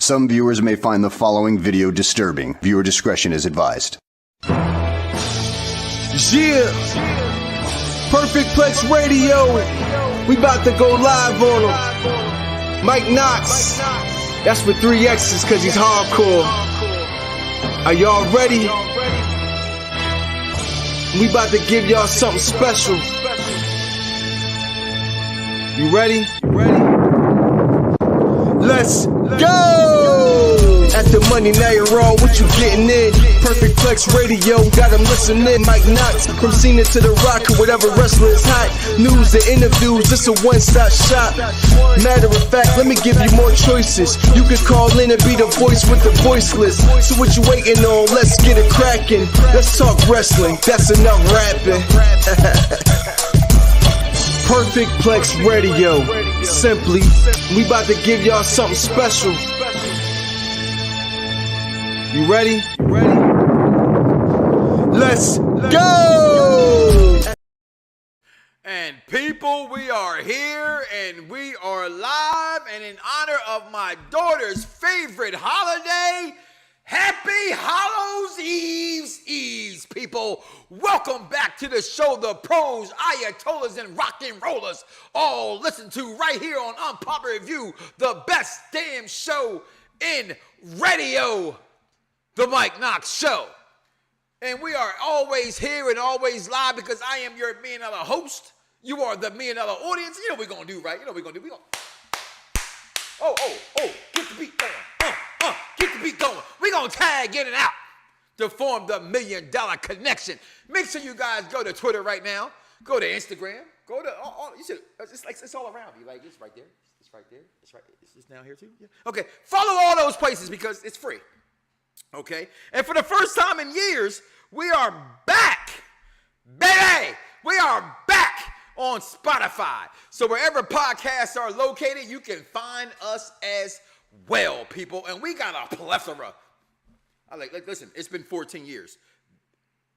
Some viewers may find the following video disturbing. Viewer discretion is advised. Yeah, Perfect Plex Radio. We about to go live on him. Mike Knoxxx. That's with 3 X's cause he's hardcore. Are y'all ready? We about to give y'all something special. You ready? Let's go! At the money, now you're all what you getting in. Perfect Plex Radio, got them listening. Mike Knoxxx, from Cena to The Rock, or whatever wrestler is hot. News and interviews, just a one-stop shop. Matter of fact, let me give you more choices. You can call in and be the voice with the voiceless. So what you waiting on? Let's get it cracking. Let's talk wrestling, that's enough rapping. Perfect Plex Radio. Simply, we about to give y'all something special. You ready? Let's go! And people, we are here and we are live, and in honor of my daughter's favorite holiday, Happy Hallows Eves, people. Welcome back to the show the pros, ayatollahs, and rock and rollers all listen to right here on Unpopular Review, the best damn show in radio, the Mike Knoxxx Show. And we are always here and always live because I am your $1 million host. You are the $1 million audience. You know what we're going to do, right? You know what we're going to do. Oh, get the beat going. Get the beat going. We're going to tag in and out to form the $1 million connection. Make sure you guys go to Twitter right now. Go to Instagram. Go to, you should, it's all around you. Like, it's right there. It's right there. It's right. It's down here too. Yeah. Okay. Follow all those places because it's free. Okay. And for the first time in years, we are back. Baby, we are back on Spotify. So wherever podcasts are located, you can find us as well, people. And we got a plethora. Listen, it's been 14 years.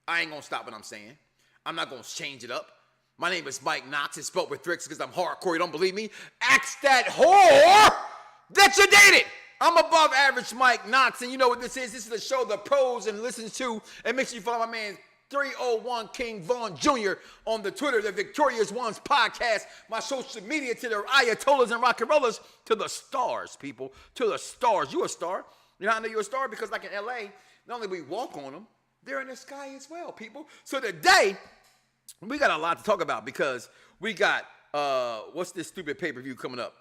I ain't gonna stop what I'm saying. I'm not gonna change it up. My name is Mike Knoxxx. It's spelled with 3 X's because I'm hardcore. You don't believe me? Ask that whore that you dated. I'm above average Mike Knoxxx, and you know what this is. This is the show the pros and listens to. And make sure you follow my man 301 King Vaughn Jr. on the Twitter, the Victorious Ones podcast, my social media, to the ayatollahs and rock and rollers, to the stars, people, to the stars. You a star. You know how I know you're a star? Because like in LA, not only we walk on them, they're in the sky as well, people. So today, we got a lot to talk about because we got, what's this stupid pay-per-view coming up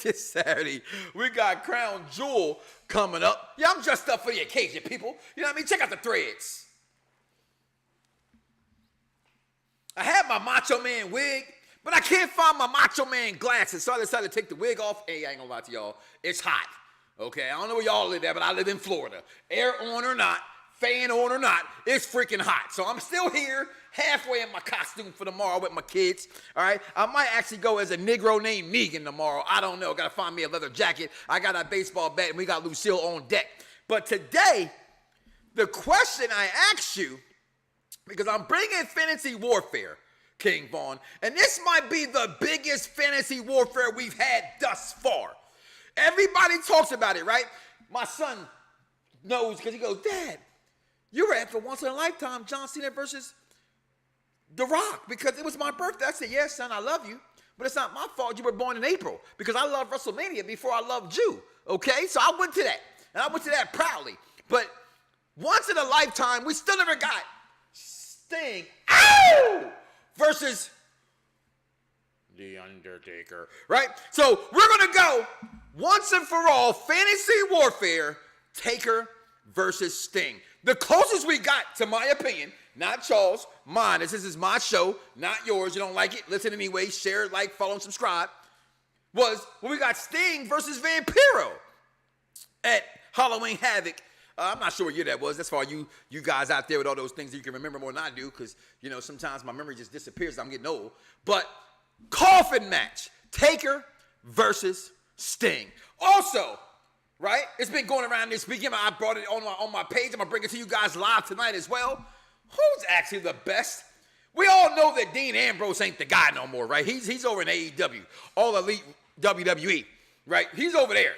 this Saturday? We got Crown Jewel coming up. Yeah, I'm dressed up for the occasion, people. You know what I mean? Check out the threads. I have my Macho Man wig, but I can't find my Macho Man glasses, so I decided to take the wig off. Hey, I ain't gonna lie to y'all. It's hot. Okay, I don't know where y'all live at, but I live in Florida. Air on or not, fan on or not, it's freaking hot. So I'm still here, halfway in my costume for tomorrow with my kids, all right? I might actually go as a Negro named Negan tomorrow. I don't know. Got to find me a leather jacket. I got a baseball bat, and we got Lucille on deck. But today, the question I ask you, because I'm bringing fantasy warfare, King Vaughn, and this might be the biggest fantasy warfare we've had thus far. Everybody talks about it, right? My son knows because he goes, Dad, you were after Once in a Lifetime John Cena versus The Rock because it was my birthday. I said, yes, son, I love you, but it's not my fault you were born in April because I love WrestleMania before I loved you, okay? So I went to that, and I went to that proudly. But Once in a Lifetime, we still never got Sting versus The Undertaker, right? So we're going to go once and for all, fantasy warfare, Taker versus Sting. The closest we got, to my opinion, not Charles, mine, this is my show, not yours. You don't like it? Listen anyway, share, like, follow, and subscribe. Was when we got Sting versus Vampiro at Halloween Havoc. I'm not sure what year that was. That's for all you guys out there with all those things that you can remember more than I do, because, you know, sometimes my memory just disappears. I'm getting old. But coffin match, Taker versus Sting. Also, right, it's been going around this weekend. I brought it on my page. I'm going to bring it to you guys live tonight as well. Who's actually the best? We all know that Dean Ambrose ain't the guy no more, right? He's over in AEW, All Elite WWE, right? He's over there.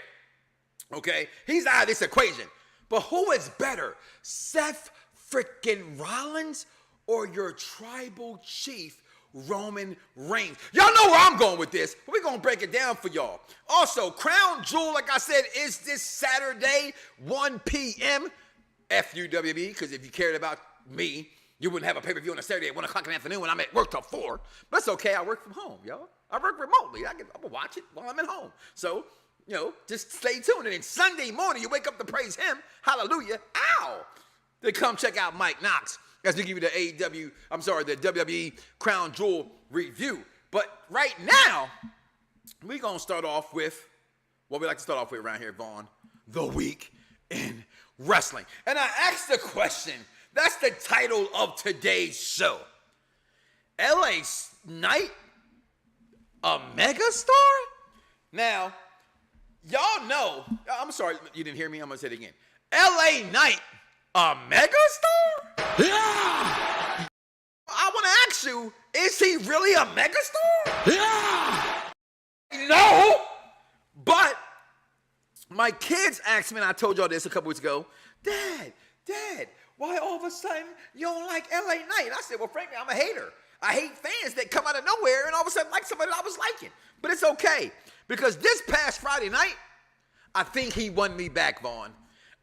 Okay? He's out of this equation. But who is better, Seth freaking Rollins or your tribal chief, Roman Reigns? Y'all know where I'm going with this, but we're going to break it down for y'all. Also, Crown Jewel, like I said, is this Saturday, 1 p.m. FUWB, because if you cared about me, you wouldn't have a pay-per-view on a Saturday at 1 o'clock in the afternoon when I'm at work till 4. But that's okay. I work from home, y'all. I work remotely. I'm going to watch it while I'm at home. So, just stay tuned. And then Sunday morning, you wake up to praise him. Hallelujah. Ow. Then come check out Mike Knoxxx as we give you the WWE Crown Jewel review. But right now, we're going to start off with what we like to start off with around here, Vaughn, the week in wrestling. And I asked the question, that's the title of today's show. LA Knight, a megastar? Now, y'all know, I'm sorry, you didn't hear me, I'm going to say it again. LA Knight, a megastar? Yeah! I want to ask you, is he really a megastar? Yeah! No! But my kids asked me, and I told y'all this a couple weeks ago, Dad, why all of a sudden you don't like LA Knight? I said, well, frankly, I'm a hater. I hate fans that come out of nowhere and all of a sudden like somebody that I was liking. But it's okay, because this past Friday night, I think he won me back, Vaughn.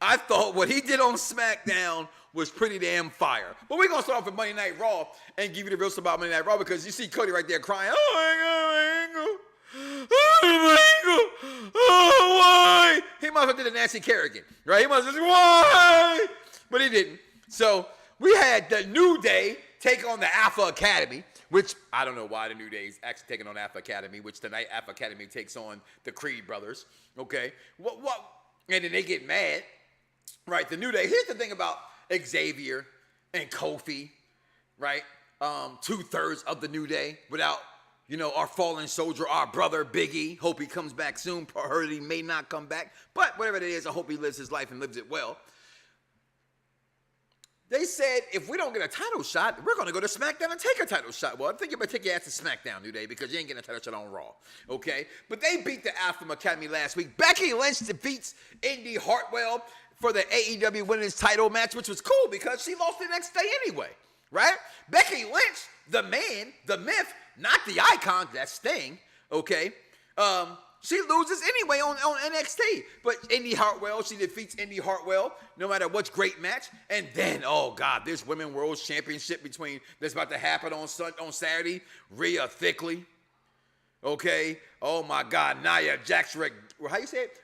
I thought what he did on Smackdown was pretty damn fire. But we're going to start off with Monday Night Raw and give you the real stuff about Monday Night Raw, because you see Cody right there crying, oh my God, my ankle, oh, why? He must have did a Nancy Kerrigan, right? He must have said, why? But he didn't. So we had the New Day take on the Alpha Academy, which I don't know why the New Day is actually taking on Alpha Academy, which tonight Alpha Academy takes on the Creed brothers, okay? What? And then they get mad, right? The New Day, here's the thing about Xavier and Kofi, right? 2/3 of the New Day without, our fallen soldier, our brother, Big E. Hope he comes back soon. Heard he may not come back. But whatever it is, I hope he lives his life and lives it well. They said, if we don't get a title shot, we're going to go to SmackDown and take a title shot. Well, I think you better take your ass to SmackDown, New Day, because you ain't getting a title shot on Raw, okay? But they beat the Alpha Academy last week. Becky Lynch defeats Indy Hartwell for the AEW Women's title match, which was cool because she lost the next day anyway, right? Becky Lynch, the man, the myth, not the icon, that's Sting, okay? She loses anyway on NXT. But Indy Hartwell, she defeats Indy Hartwell, no matter what's great match. And then, oh God, this Women's World Championship that's about to happen on Saturday. Rhea Thickly, okay? Oh my God, Nia Jax, how you say it?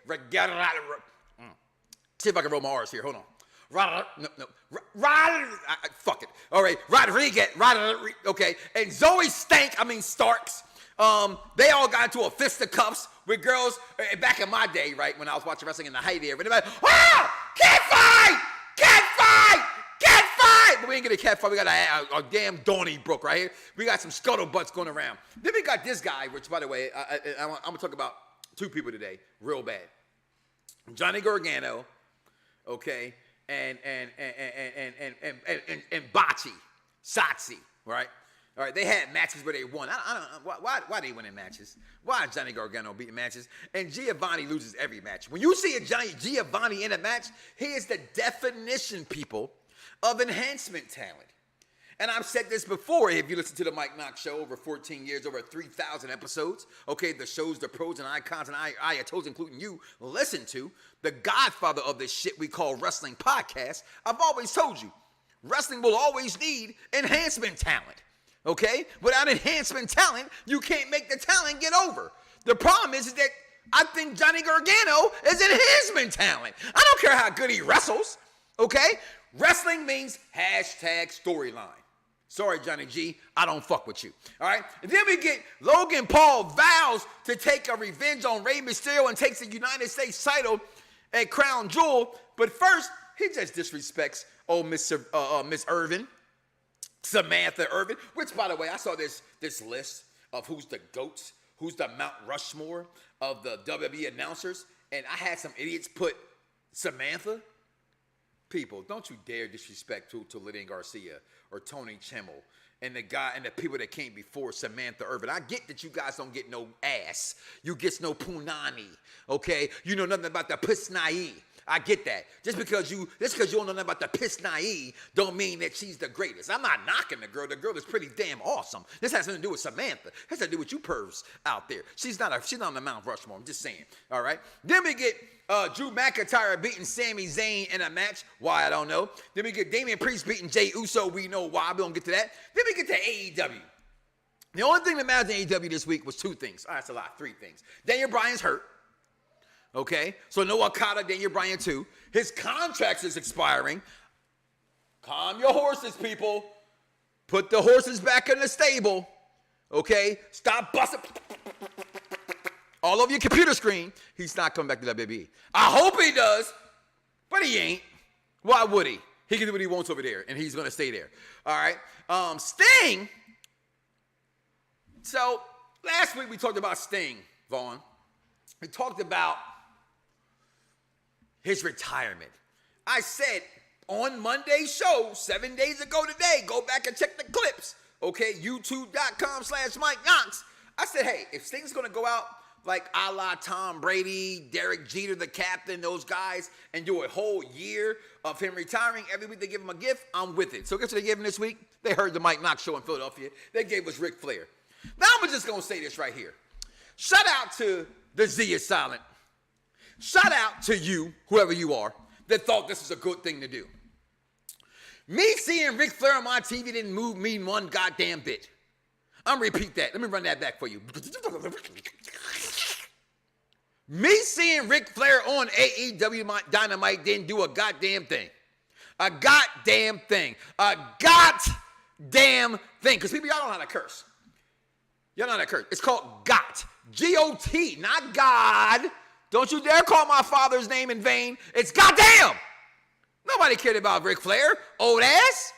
See if I can roll my R's here, hold on. Fuck it. All right, Rodriguez, okay. And Zoe Starks. They all got into a fisticuffs with girls back in my day, right? When I was watching wrestling in the height era. Everybody, can't fight! But we ain't get a cat fight. We got a damn Donnybrook right here. We got some scuttlebutts going around. Then we got this guy, which, by the way, I'm gonna talk about two people today, real bad. Johnny Gargano, okay, and Bocce, Satsi, right? All right, they had matches where they won. I don't know why they winning matches. Why is Johnny Gargano beating matches? And Giovanni loses every match. When you see a Giovanni in a match, he is the definition, people, of enhancement talent. And I've said this before. If you listen to the Mike Knoxxx show over 14 years, over 3,000 episodes, okay, the shows, the pros and icons and ayatollahs, including you, listen to, the godfather of this shit we call wrestling podcast, I've always told you, wrestling will always need enhancement talent. Okay? Without enhancement talent, you can't make the talent get over. The problem is that I think Johnny Gargano is enhancement talent. I don't care how good he wrestles. Okay? Wrestling means #storyline. Sorry, Johnny G, I don't fuck with you. All right? And then we get Logan Paul vows to take a revenge on Rey Mysterio and takes the United States title at Crown Jewel. But first, he just disrespects Miss Irvin. Samantha Irvin, which, by the way, I saw this list of who's the GOATs, who's the Mount Rushmore of the WWE announcers, and I had some idiots put Samantha People, don't you dare disrespect to Lillian Garcia or Tony Chimmel and the guy and the people that came before Samantha Irvin. I get that you guys don't get no ass. You get no punani, okay? You know nothing about the pisnai. I get that. Just because you don't know nothing about the pisnai don't mean that she's the greatest. I'm not knocking the girl. The girl is pretty damn awesome. This has nothing to do with Samantha. It has to do with you pervs out there. She's not on the Mount Rushmore. I'm just saying. All right. Then we get Drew McIntyre beating Sami Zayn in a match. Why, I don't know. Then we get Damian Priest beating Jey Uso. We know why. We don't get to that. Then we get to AEW. The only thing that matters in AEW this week was two things. All right, that's a lot. Three things. Daniel Bryan's hurt. Okay, so no Okada, Daniel Bryan too. His contract is expiring. Calm your horses, people. Put the horses back in the stable. Okay, stop busting all over your computer screen. He's not coming back to WWE. I hope he does, but he ain't. Why would he? He can do what he wants over there, and he's gonna stay there. All right, Sting. So last week we talked about Sting, Vaughn. We talked about his retirement. I said on Monday's show, 7 days ago today, go back and check the clips, okay? YouTube.com/Mike Knoxxx. I said, hey, if Sting's gonna go out like a la Tom Brady, Derek Jeter, the captain, those guys, and do a whole year of him retiring, every week they give him a gift, I'm with it. So guess what they gave him this week? They heard the Mike Knoxxx show in Philadelphia. They gave us Ric Flair. Now I'm just gonna say this right here. Shout out to the Z is silent. Shout out to you, whoever you are, that thought this was a good thing to do. Me seeing Ric Flair on my TV didn't move me one goddamn bit. I'm gonna repeat that. Let me run that back for you. Me seeing Ric Flair on AEW Dynamite didn't do a goddamn thing. A goddamn thing. A goddamn thing. Because people, y'all don't know how to curse. Y'all know how to curse. It's called got. G-O-T, not God. Don't you dare call my father's name in vain. It's goddamn. Nobody cared about Ric Flair, old ass.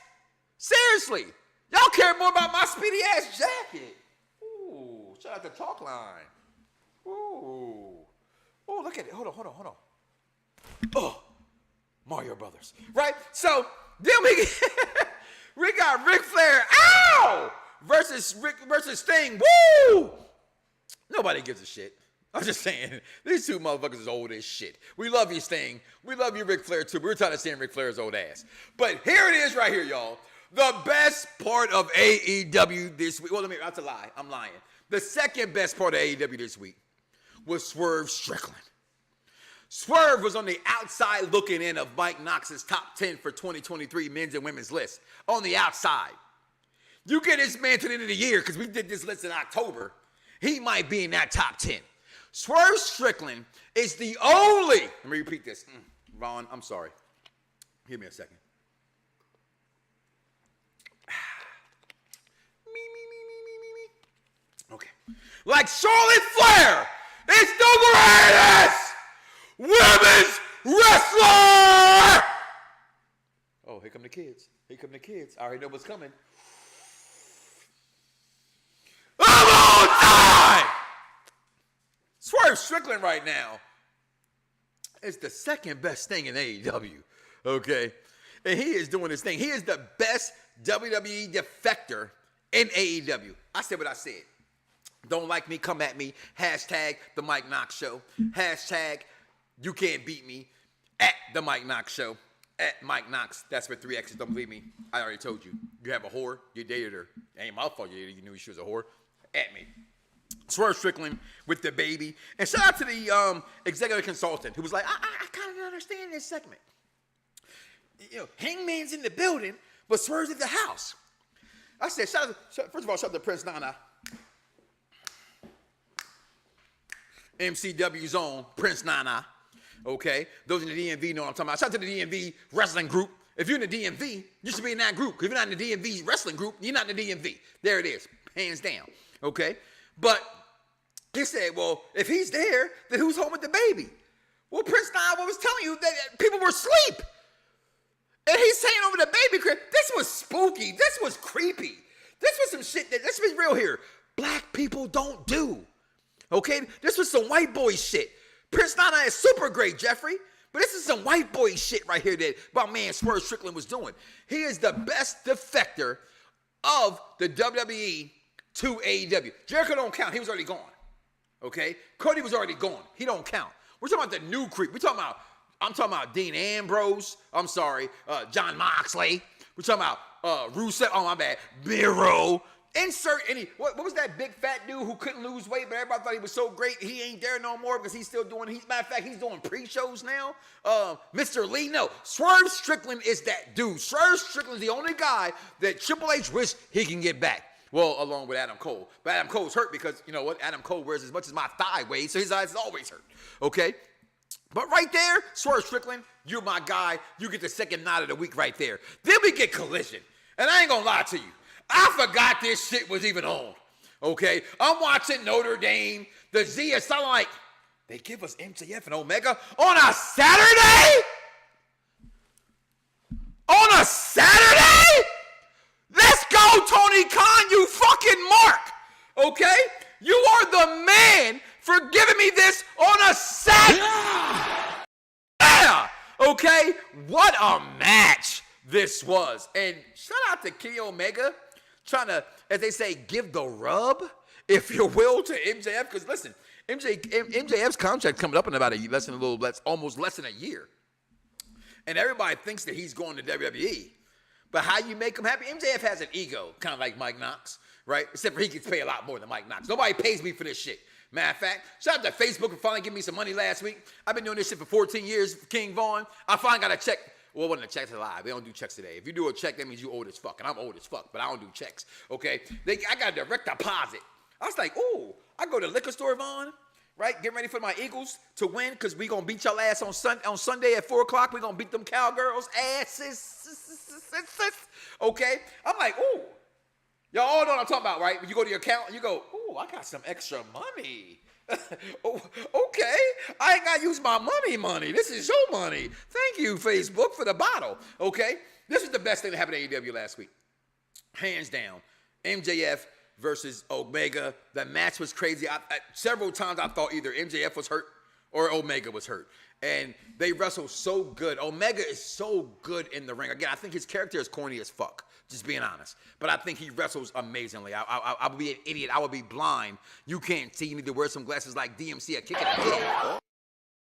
Seriously. Y'all care more about my speedy ass jacket. Ooh, shout out to Talk Line. Ooh. Oh, look at it. Hold on. Oh, Mario Brothers. Right? So, then we got Ric Flair, ow! Versus Sting. Woo! Nobody gives a shit. I'm just saying, these two motherfuckers is old as shit. We love you, Sting. We love you, Ric Flair, too. We're tired of seeing Ric Flair's old ass. But here it is right here, y'all. The best part of AEW this week. Well, that's a lie. I'm lying. The second best part of AEW this week was Swerve Strickland. Swerve was on the outside looking in of Mike Knoxx's top 10 for 2023 men's and women's list. On the outside. You get this man to the end of the year, because we did this list in October, he might be in that top 10. Swerve Strickland is the only, let me repeat this. Ron, I'm sorry. Give me a second. Okay. Like Charlotte Flair is the greatest women's wrestler! Oh, here come the kids. Here come the kids. I already know what's coming. Of all time! Swerve Strickland right now is the second best thing in AEW, okay? And he is doing his thing. He is the best WWE defector in AEW. I said what I said. Don't like me, come at me. Hashtag the Mike Knoxxx Show. Hashtag you can't beat me. At the Mike Knoxxx Show. At Mike Knoxxx. That's with 3 X's. Don't believe me. I already told you. You have a whore. You dated her. It ain't my fault you knew she was a whore. At me. Swerve Strickland with the baby. And shout out to the executive consultant who was like, I kind of don't understand this segment. You know, Hangman's in the building, but Swerve's at the house. I said, first of all, shout out to Prince Nana. MCW's own Prince Nana. Okay? Those in the DMV know what I'm talking about. Shout out to the DMV wrestling group. If you're in the DMV, you should be in that group. If you're not in the DMV wrestling group, you're not in the DMV. There it is. Hands down. Okay? But he said, well, if he's there, then who's home with the baby? Well, Prince Nana was telling you that people were asleep. And he's saying over the baby crib, this was spooky. This was creepy. This was some shit that, let's be real here, black people don't do. Okay? This was some white boy shit. Prince Nana is super great, Jeffrey. But this is some white boy shit right here that my man Swerve Strickland was doing. He is the best defector of the WWE to AEW. Jericho don't count. He was already gone. Okay? Cody was already gone. He don't count. We're talking about the new creep. I'm talking about Dean Ambrose. I'm sorry, John Moxley. We're talking about Rusev. Oh, my bad. Miro. Insert any. What was that big fat dude who couldn't lose weight, but everybody thought he was so great? He ain't there no more because he's still doing. Matter of fact, he's doing pre-shows now. Mr. Lee, no. Swerve Strickland is that dude. Swerve Strickland is the only guy that Triple H wished he can get back. Well, along with Adam Cole. But Adam Cole's hurt because, you know what? Adam Cole wears as much as my thigh weighs, so his eyes is always hurt. Okay? But right there, Swerve Strickland, you're my guy. You get the second nod of the week right there. Then we get Collision. And I ain't gonna lie to you. I forgot this shit was even on. Okay? I'm watching Notre Dame. The Z is sounding like, they give us MJF and Omega on a Saturday? On a Saturday? Let's go, Tony Khan, you fucking mark. Okay? You are the man for giving me this on a Saturday. Yeah. Okay? What a match this was. And shout out to Kenny Omega trying to, as they say, give the rub, if you will, to MJF. Because listen, MJF's contract coming up in about almost less than a year. And everybody thinks that he's going to WWE. But how you make him happy? MJF has an ego, kind of like Mike Knoxxx, right? Except for he gets paid a lot more than Mike Knoxxx. Nobody pays me for this shit. Matter of fact, shout out to Facebook for finally giving me some money last week. I've been doing this shit for 14 years, King Vaughn. I finally got a check. Well, it wasn't a check to live. They don't do checks today. If you do a check, that means you old as fuck. And I'm old as fuck, but I don't do checks, okay? I got a direct deposit. I was like, ooh, I go to the liquor store, Vaughn, right? Getting ready for my Eagles to win because we going to beat y'all ass on Sunday at 4 o'clock. We're going to beat them cowgirls' asses. Okay? I'm like, ooh. Y'all all know what I'm talking about, right? When you go to your account and you go, ooh, I got some extra money. Oh, okay. I ain't got to use my money. This is your money. Thank you, Facebook, for the bottle. Okay? This is the best thing that happened to AEW last week. Hands down. MJF versus Omega. The match was crazy. Several times I thought either MJF was hurt or Omega was hurt. And they wrestle so good. Omega is so good in the ring. Again, I think his character is corny as fuck, just being honest. But I think he wrestles amazingly. I would be an idiot. I would be blind. You can't see. You need to wear some glasses like DMC or kick it.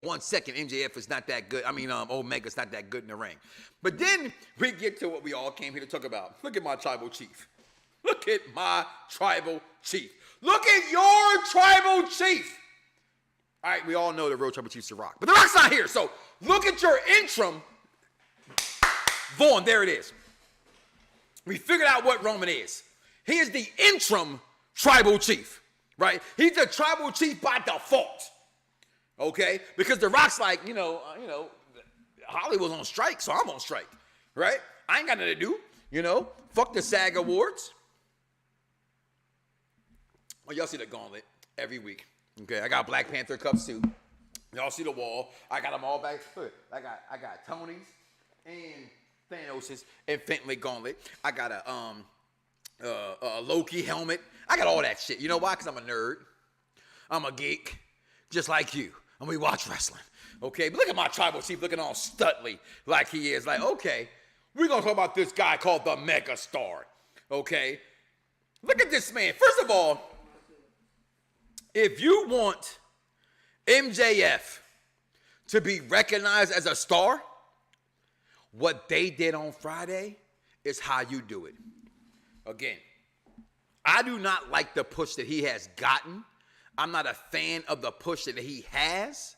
1 second, MJF is not that good. Omega's not that good in the ring. But then we get to what we all came here to talk about. Look at my tribal chief. Look at my tribal chief. Look at your tribal chief. All right, we all know the real tribal chief's The Rock. But The Rock's not here, so look at your interim. Vaughn, there it is. We figured out what Roman is. He is the interim tribal chief, right? He's the tribal chief by default, okay? Because The Rock's like, Hollywood's on strike, so I'm on strike, right? I ain't got nothing to do, Fuck the SAG Awards. Well, y'all see the gauntlet every week. Okay, I got Black Panther cups too. Y'all see the wall. I got them all back. I got Tony's and Thanos's and Fentley gauntlet. I got a Loki helmet. I got all that shit. You know why? Because I'm a nerd. I'm a geek, just like you. And we watch wrestling. Okay, but look at my tribal chief looking all studly like he is. Like, okay, we're going to talk about this guy called the Mega Star. Okay, look at this man. First of all, if you want MJF to be recognized as a star, what they did on Friday is how you do it. Again, I do not like the push that he has gotten. I'm not a fan of the push that he has.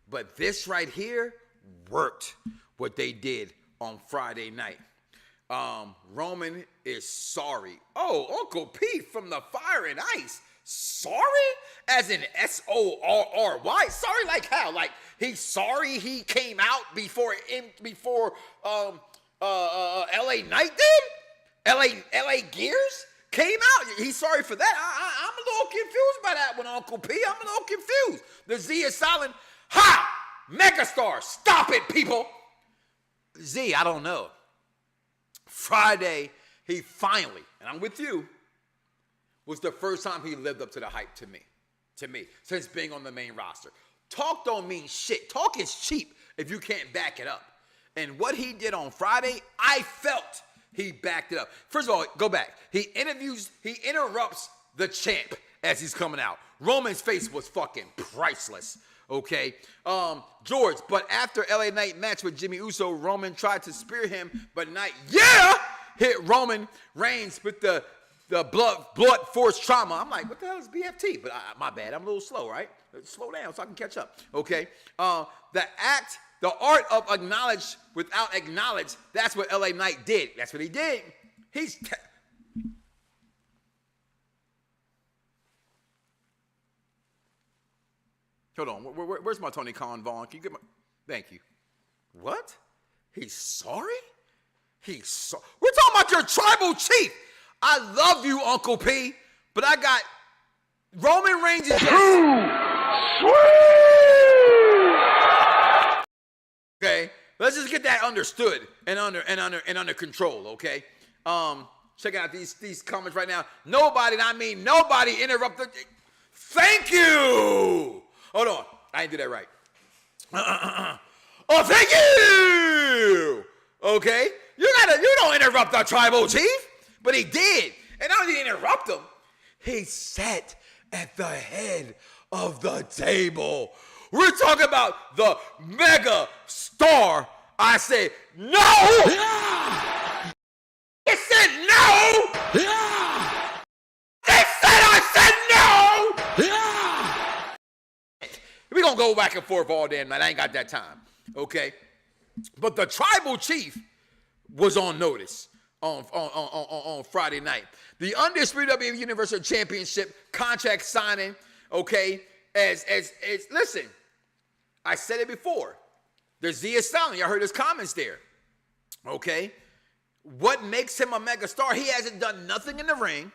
But this right here worked, what they did on Friday night. Roman is sorry. Oh, Uncle Pete from the Fire and Ice. Sorry? As in S-O-R-R-Y? Sorry like how? Like he's sorry he came out before L.A. Knight did? L.A. Gears came out? He's sorry for that? I'm a little confused by that one, Uncle P. I'm a little confused. The Z is silent. Ha! Megastar. Stop it, people. Z, I don't know. Friday, he finally, and I'm with you, was the first time he lived up to the hype to me, since being on the main roster. Talk don't mean shit. Talk is cheap. if you can't back it up. And what he did on Friday, I felt he backed it up. First of all, go back. He interrupts the champ as he's coming out. Roman's face was fucking priceless, okay? George, but after LA Knight match with Jimmy Uso, Roman tried to spear him, but Knight, hit Roman Reigns with the blood force trauma. I'm like, what the hell is BFT? But my bad, I'm a little slow, right? Slow down so I can catch up, okay? The art of acknowledge without acknowledge, that's what LA Knight did. That's what he did. Hold on, where's my Tony Khan, Vaughn? Can you get my... Thank you. What? He's sorry? We're talking about your tribal chief. I love you, Uncle P, but I got Roman Reigns is okay, let's just get that understood and under control, okay? Check out these comments right now. Nobody interrupted. Thank you. Hold on, I didn't do that right. Oh, thank you. Okay, you don't interrupt our tribal chief, but he did, and not only did he interrupt him, he sat at the head of the table. We're talking about the mega star. I said no. They said no. They said I said no. We're going to go back and forth all day, man. I ain't got that time, okay? But the tribal chief was on notice on Friday night. The Undisputed WWE Universal Championship contract signing, okay, as listen, I said it before. There's Zia Silent. Y'all heard his comments there, okay? What makes him a mega star? He hasn't done nothing in the ring,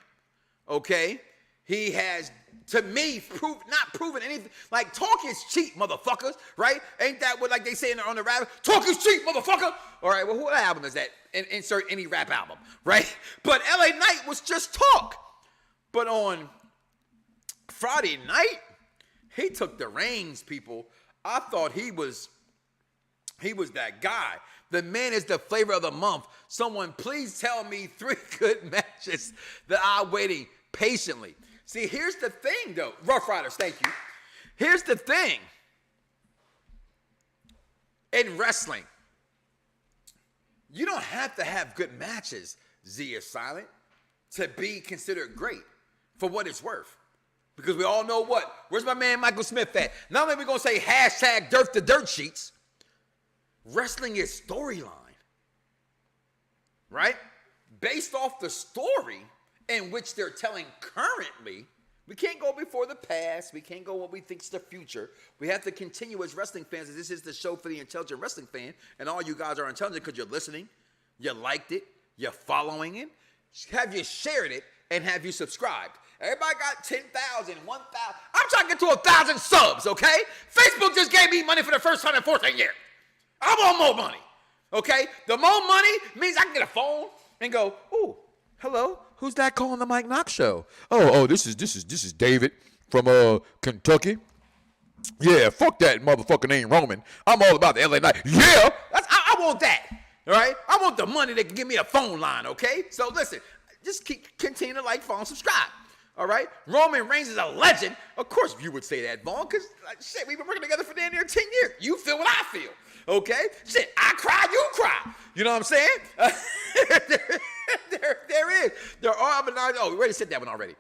okay? He has, to me, not proven anything. Like, talk is cheap, motherfuckers, right? Ain't that what, like they say on the rap? Talk is cheap, motherfucker. All right, well, what album is that? Insert any rap album, right? But LA Knight was just talk. But on Friday night, he took the reins, people. I thought he was that guy. The man is the flavor of the month. Someone please tell me 3 good matches that I'm waiting patiently. See, here's the thing, though. Rough Riders, thank you. Here's the thing. In wrestling, you don't have to have good matches, Zia Silent, to be considered great for what it's worth. Because we all know what? Where's my man Michael Smith at? Not only are we going to say hashtag dirt to dirt sheets, wrestling is storyline, right? Based off the story in which they're telling currently, we can't go before the past. We can't go what we think is the future. We have to continue as wrestling fans. As this is the show for the intelligent wrestling fan, and all you guys are intelligent because you're listening, you liked it, you're following it. Have you shared it, and have you subscribed? Everybody got 10,000, 1,000. I'm trying to get to 1,000 subs, okay? Facebook just gave me money for the first time in 14 years. I want more money, okay? The more money means I can get a phone and go, ooh, hello, who's that calling the Mike Knoxxx show? Oh, this is David from Kentucky. Yeah, fuck that motherfucker named Roman. I'm all about the LA Knight. Yeah, I want that, all right? I want the money that can give me a phone line, okay? So listen, just continue to like, follow, and subscribe. All right? Roman Reigns is a legend. Of course you would say that, Vaughn, because, shit, we've been working together for damn near 10 years. You feel what I feel, okay? Shit, I cry, you cry. You know what I'm saying? There is. There are, but not, we already said that one already.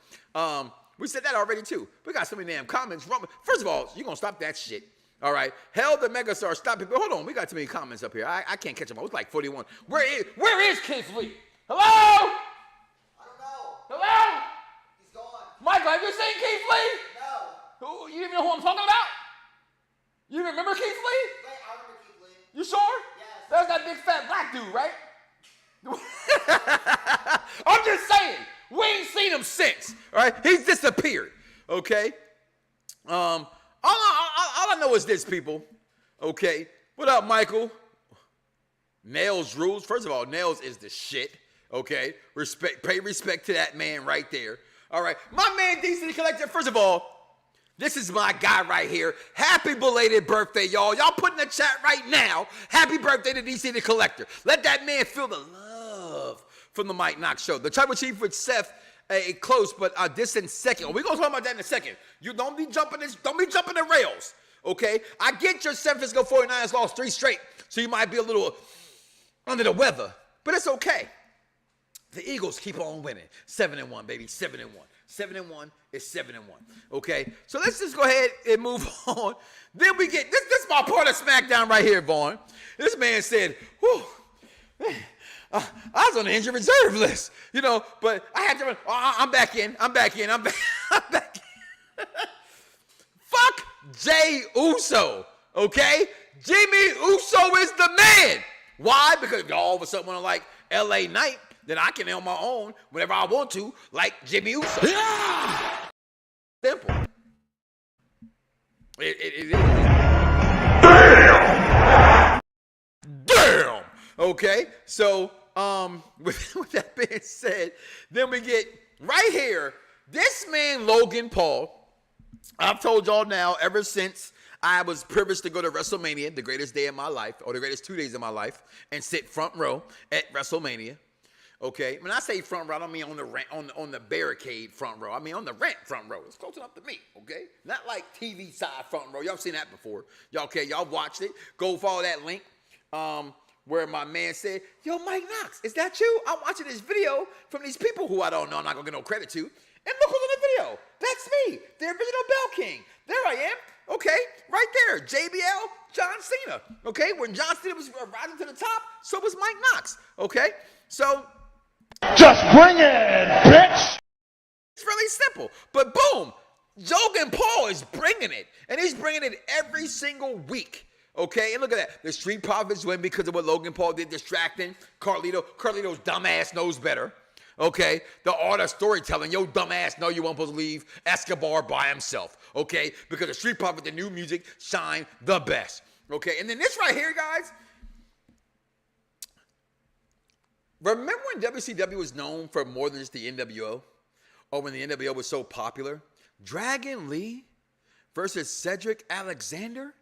We said that already, too. We got so many damn comments. Roman, first of all, you're going to stop that shit. All right? Hell, the megastar, stop it. But hold on, we got too many comments up here. I can't catch them all. It's like 41. Where is Keith Lee? Hello? I don't know. Hello? Michael, have you seen Keith Lee? No. You even know who I'm talking about? You remember Keith Lee? Wait, I remember Keith Lee. You sure? Yes. That's that big fat black dude, right? I'm just saying, we ain't seen him since, all right? He's disappeared, okay? All I know is this, people, okay? What up, Michael? Nails rules. First of all, Nails is the shit, okay? Pay respect to that man right there. All right, my man DC Collector, first of all, This is my guy right here. Happy belated birthday, y'all. Y'all put in the chat right now. Happy birthday to DC the Collector. Let that man feel the love from the Mike Knoxxx Show. The Tribal Chief with Seth, close but a distant second. We're going to talk about that in a second. You don't be jumping the rails, okay? I get your San Francisco 49ers lost 3 straight, so you might be a little under the weather, but it's okay. The Eagles keep on winning. 7-1, baby, 7-1. 7-1 is 7-1. Okay, so let's just go ahead and move on. Then we get this is my part of Smackdown right here, Vaughn. This man said, "Whew, man, I was on the injured reserve list, you know, but I had to run. I'm back in. I'm back in. Fuck Jay Uso, okay? Jimmy Uso is the man. Why? Because all of a sudden when I'm like LA Knight, then I can on my own whenever I want to, like Jimmy Uso. Yeah! Simple. It is. Damn! Okay, so with that being said, then we get right here, this man Logan Paul. I've told y'all now ever since I was privileged to go to WrestleMania, the greatest day of my life, or the greatest 2 days of my life, and sit front row at WrestleMania. Okay, when I say front row, I don't mean on the barricade front row. I mean on the rent front row. It's close enough to me. Okay, not like TV side front row. Y'all seen that before? Y'all okay? Y'all watched it? Go follow that link. Where my man said, "Yo, Mike Knoxxx, is that you? I'm watching this video from these people who I don't know. I'm not gonna get no credit to. And look who's in the video. That's me, the original Bell King. There I am. Okay, right there. JBL, John Cena. Okay, when John Cena was rising to the top, so was Mike Knoxxx. Okay, so just bring it, bitch. It's really simple. But boom, Logan Paul is bringing it, and he's bringing it every single week. Okay, and look at that. The Street Profits win because of what Logan Paul did, distracting Carlito. Carlito's dumbass knows better. Okay, the art of storytelling. Yo, dumbass, know you won't supposed to leave Escobar by himself. Okay, because the Street Profit, the new music, shine the best. Okay, and then this right here, guys. Remember when WCW was known for more than just the NWO? Or when the NWO was so popular? Dragon Lee versus Cedric Alexander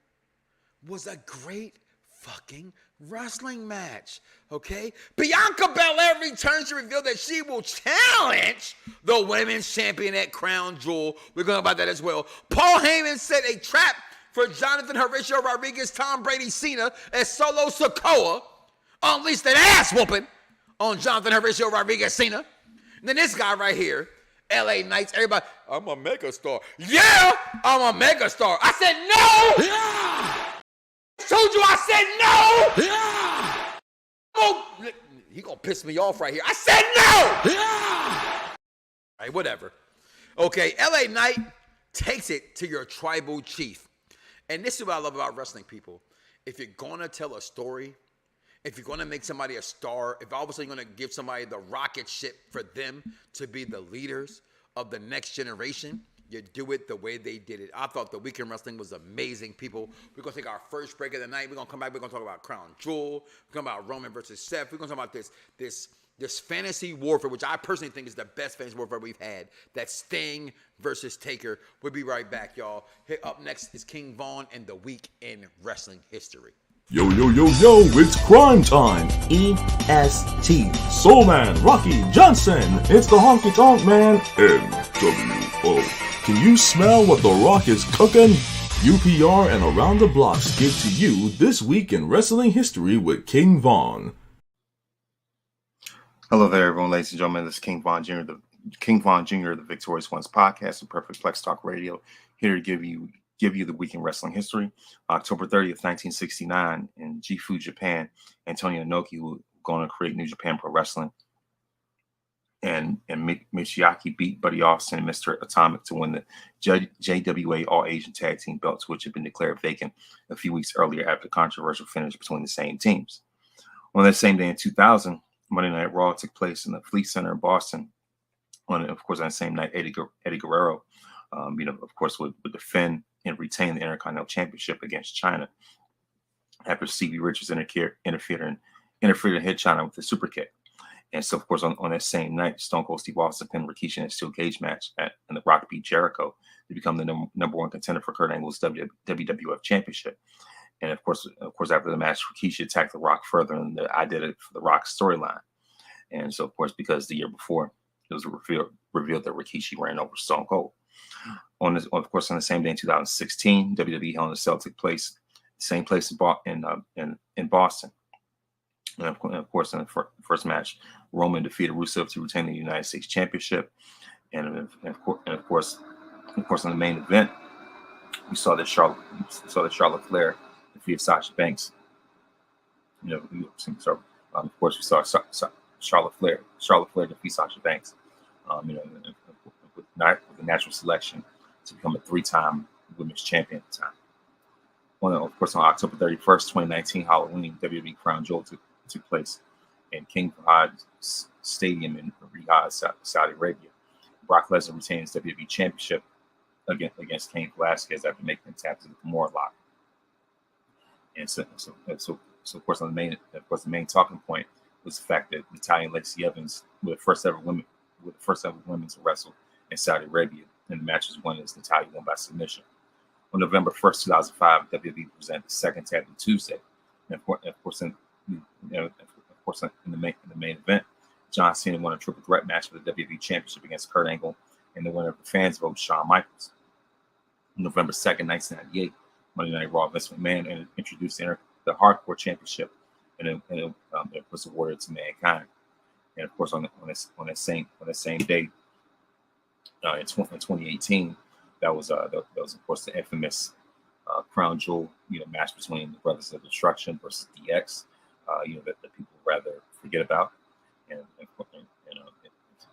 was a great fucking wrestling match, okay? Bianca Belair returns to reveal that she will challenge the women's champion at Crown Jewel. We're going to talk about that as well. Paul Heyman set a trap for Jonathan Horatio Rodriguez, Tom Brady, Cena as Solo Sikoa unleashed an ass whooping on Jonathan Horatio Rodriguez, Cena. And then this guy right here, LA Knights, everybody, I'm a megastar. Yeah, I'm a megastar. I said no. Yeah. Told you I said no. Yeah. Oh, he gonna piss me off right here. I said no. Yeah. All right, whatever. Okay, LA Knight takes it to your tribal chief. And this is what I love about wrestling, people. If you're gonna tell a story, if you're gonna make somebody a star, if all of a sudden you're gonna give somebody the rocket ship for them to be the leaders of the next generation, you do it the way they did it. I thought the Weekend Wrestling was amazing, people. We're going to take our first break of the night. We're going to come back. We're going to talk about Crown Jewel. We're going to talk about Roman versus Seth. We're going to talk about this fantasy warfare, which I personally think is the best fantasy warfare we've had. That's Sting versus Taker. We'll be right back, y'all. Up next is King Vaughn and the Week in Wrestling History. Yo, it's crime time. EST. Soul Man, Rocky Johnson. It's the Honky Tonk Man, NWO. Can you smell what The Rock is cooking? UPR and Around the Blocks give to you This Week in Wrestling History with King Vaughn. Hello there, everyone, ladies and gentlemen. This is King Vaughn Jr., the Victorious Ones podcast of Perfect Plex Talk Radio, here to give you the week in wrestling history. October 30th, 1969, in Gifu, Japan, Antonio Inoki, who was going to create New Japan Pro Wrestling, and Michiaki beat Buddy Austin and Mr. Atomic to win the JWA All Asian Tag Team belts, which had been declared vacant a few weeks earlier after the controversial finish between the same teams. On that same day in 2000, Monday Night Raw took place in the Fleet Center in Boston. On that same night, Eddie Guerrero, of course, would defend and retain the Intercontinental Championship against China after Stevie Richards interfered and hit China with the super kick. And so, of course, on that same night, Stone Cold Steve Austin pinned Rikishi in a steel cage match and The Rock beat Jericho to become the number one contender for Kurt Angle's WWF Championship. And of course, after the match, Rikishi attacked The Rock further in the "I Did It for The Rock" storyline. And so, of course, because the year before, it was revealed that Rikishi ran over Stone Cold. On the same day in 2016, WWE Hell in a Cell took place, same place in Boston. And of course, in the first match, Roman defeated Rusev to retain the United States Championship. And of course, in the main event, we saw that Charlotte Flair defeated Sasha Banks. Of course, we saw Charlotte Flair defeat Sasha Banks. With the natural selection to become a 3-time women's champion at the time. Of course, on October 31st, 2019, Halloween, WWE Crown Jewel took place in King Fahd Stadium in Riyadh, Saudi Arabia. Brock Lesnar retained his WWE Championship against Cain Velasquez after making him tap to the Kimura lock. And so of course, the main talking point was the fact that Natalya and Lacey Evans were the first ever women to wrestle in Saudi Arabia, and the match was won as Natalya won by submission. On November 1st, 2005, WWE presented the second Tag Team Tuesday. And of course, in the main event, John Cena won a triple threat match for the WWE Championship against Kurt Angle, and the winner of the fans' vote, Shawn Michaels. On November 2nd, 1998, Monday Night Raw, Vince McMahon introduced the Hardcore Championship, and it was awarded to Mankind. And of course, on that same day, in 2018, that was of course the infamous Crown Jewel match between the Brothers of Destruction versus DX, that people rather forget about, and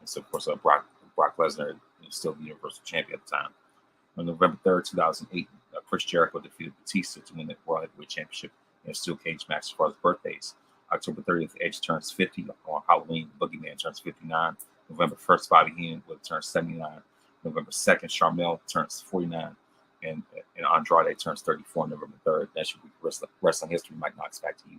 so of course Brock Lesnar is still the Universal Champion at the time. On November 3rd, 2008, Chris Jericho defeated Batista to win the World Heavyweight Championship in a steel cage match as far as birthdays. October 30th, Edge turns 50. On Halloween, Boogeyman turns 59. November 1st, Bobby Heenan turns 79. November 2nd, Sharmell turns 49. And Andrade turns 34 on November 3rd. That should be wrestling history. Mike Knoxxx, back to you.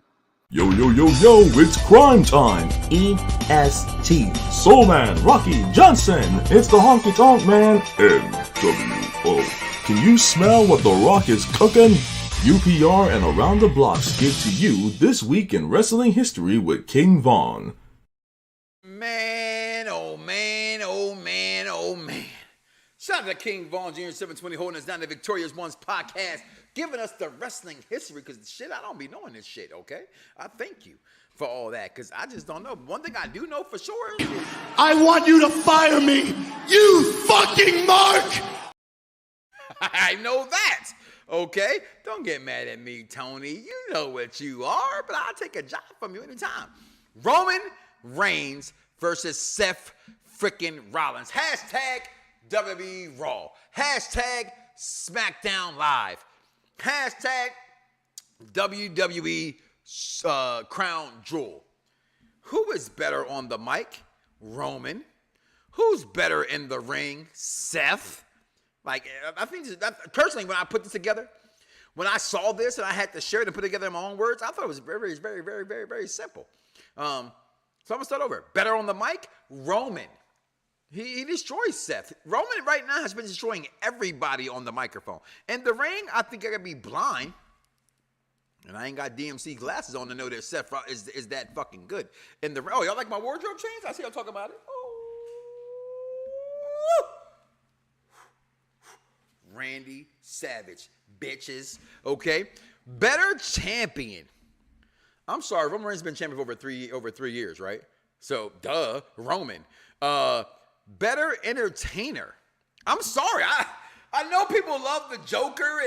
Yo, it's crime time. EST. Soul Man, Rocky Johnson. It's the Honky Tonk Man, NWO. Can you smell what The Rock is cooking? UPR and Around the Blocks give to you This Week in Wrestling History with King Von. Man, oh man, oh man, oh man. Shout out to King Von Jr. 720 holding us down the Victorious Ones podcast, giving us the wrestling history, because shit, I don't be knowing this shit, okay? I thank you for all that, because I just don't know. One thing I do know for sure is I want you to fire me, you fucking Mark! I know that. Okay? Don't get mad at me, Tony. You know what you are, but I'll take a job from you anytime. Roman Reigns versus Seth freaking Rollins. Hashtag WWE Raw. Hashtag Smackdown Live. Hashtag WWE Crown Jewel. Who is better on the mic? Roman. Who's better in the ring? Seth. Like, I think personally, when I put this together, when I saw this and I had to share it and put it together in my own words, I thought it was very, very, very, very, very simple. So I'm going to start over. Better on the mic? Roman. He destroys Seth. Roman right now has been destroying everybody on the microphone. In the ring, I think I could be blind. And I ain't got DMC glasses on to know that Seth is that fucking good. In the y'all like my wardrobe change? I see y'all talking about it. Oh. Randy Savage, bitches. Okay, better champion. I'm sorry, Roman Reigns has been champion for over three years, right? So, duh, Roman. Better entertainer. I'm sorry, I know people love the Joker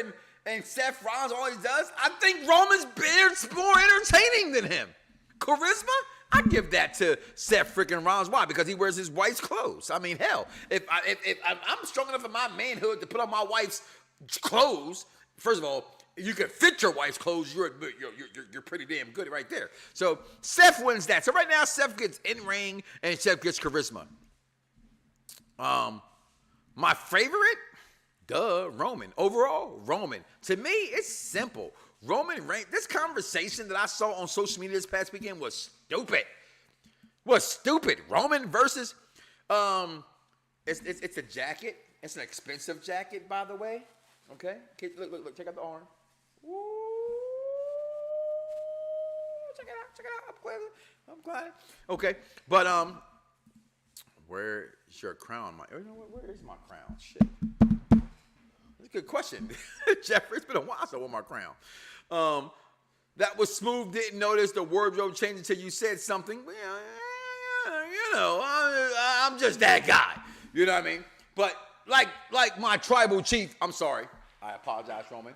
and Seth Rollins, all he does. I think Roman's more entertaining than him. Charisma? I give that to Seth freaking Rollins. Why? Because he wears his wife's clothes. I mean, hell, if I'm strong enough in my manhood to put on my wife's clothes, first of all, you can fit your wife's clothes. You're pretty damn good right there. So Seth wins that. So right now, Seth gets in ring and Seth gets charisma. My favorite, Roman. Overall, Roman. To me, it's simple. Roman Reigns, this conversation that I saw on social media this past weekend was stupid. What's stupid? Roman versus, it's a jacket. It's an expensive jacket, by the way. Okay, look, check out the arm. Woo. Check it out. I'm glad. Okay, but where's your crown, Mike? You know what? Where is my crown? Shit. That's a good question, Jeffrey. It's been a while since I wore my crown. That was smooth. Didn't notice the wardrobe change until you said something. You know, I'm just that guy. You know what I mean? But like my tribal chief. I'm sorry. I apologize, Roman.